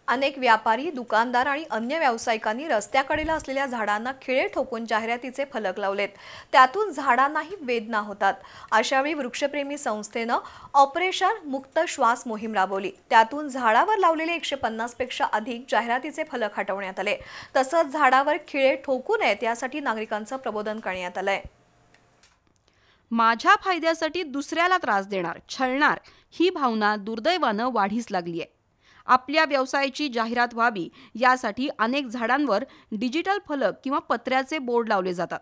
अनेक व्यापारी, दुकानदार आणि अन्य व्यावसायिकांनी रस्त्याकडेला असलेल्या झाडांना खिळे ठोकून जाहिरातीचे फलक लावलेत। त्यातून झाडांनाही वेदना होतात। अशावेळी वृक्षप्रेमी संस्थेनं ऑपरेशन मुक्त श्वास मोहीम राबवली। त्यातून झाडावर लावलेले 150 पेक्षा अधिक जाहिरातीचे फलक हटवण्यात आले। तसंच झाडावर खिळे ठोकू नयेत यासाठी नागरिकांचं प्रबोधन करण्यात आलंय। माझ्या फायद्यासाठी दुसऱ्याला त्रास देणार, छळणार ही भावना दुर्दैवानं वाढीस लागली आहे। आपल्या व्यवसायाची जाहिरात व्हावी यासाठी अनेक झाडांवर डिजिटल फलक किंवा पत्र्याचे बोर्ड लावले जातात।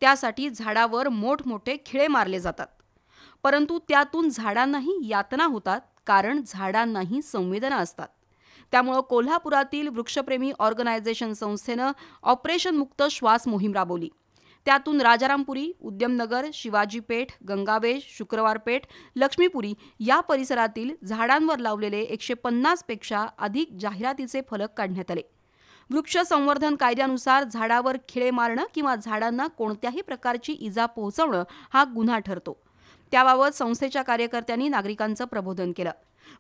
त्यासाठी झाडावर मोठमोठे खिळे मारले जातात। परंतु त्यातून झाडांनाही यातना होतात, कारण झाडांनाही संवेदना असतात। त्यामुळे कोल्हापुरातील वृक्षप्रेमी ऑर्गनायझेशन संस्थेनं ऑपरेशन मुक्त श्वास मोहीम राबवली। त्यातून राजारामपुरी, उद्यमनगर, शिवाजी पेठ, गंगावेश, शुक्रवार पेठ, लक्ष्मीपुरी या परिसरातील झाडांवर लावलेले 150 पेक्षा अधिक जाहिरातीचे फलक काढण्यात आले। वृक्ष संवर्धन कायद्यानुसार झाडावर खिळे मारणं किंवा झाडांना कोणत्याही प्रकारची इजा पोहोचवणं हा गुन्हा ठरतो। त्याबाबत संस्थेच्या कार्यकर्त्यांनी नागरिकांचं प्रबोधन केलं।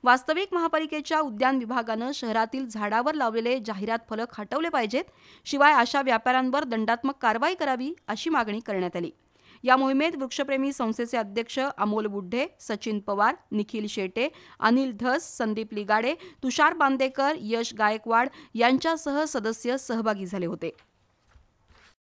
वास्तविक महापालिकेच्या उद्यान विभागानं शहरातील झाडावर लावलेले जाहिरात फलक हटवले पाहिजेत, शिवाय अशा व्यापाऱ्यांवर दंडात्मक कारवाई करावी अशी मागणी करण्यात आली। या मोहिमेत वृक्षप्रेमी संस्थेचे अध्यक्ष अमोल बुड्ढे, सचिन पवार, निखिल शेटे, अनिल धस, संदीप लिगाडे, तुषार बांदेकर, यश गायकवाड यांच्यासह सदस्य सहभागी झाले होते।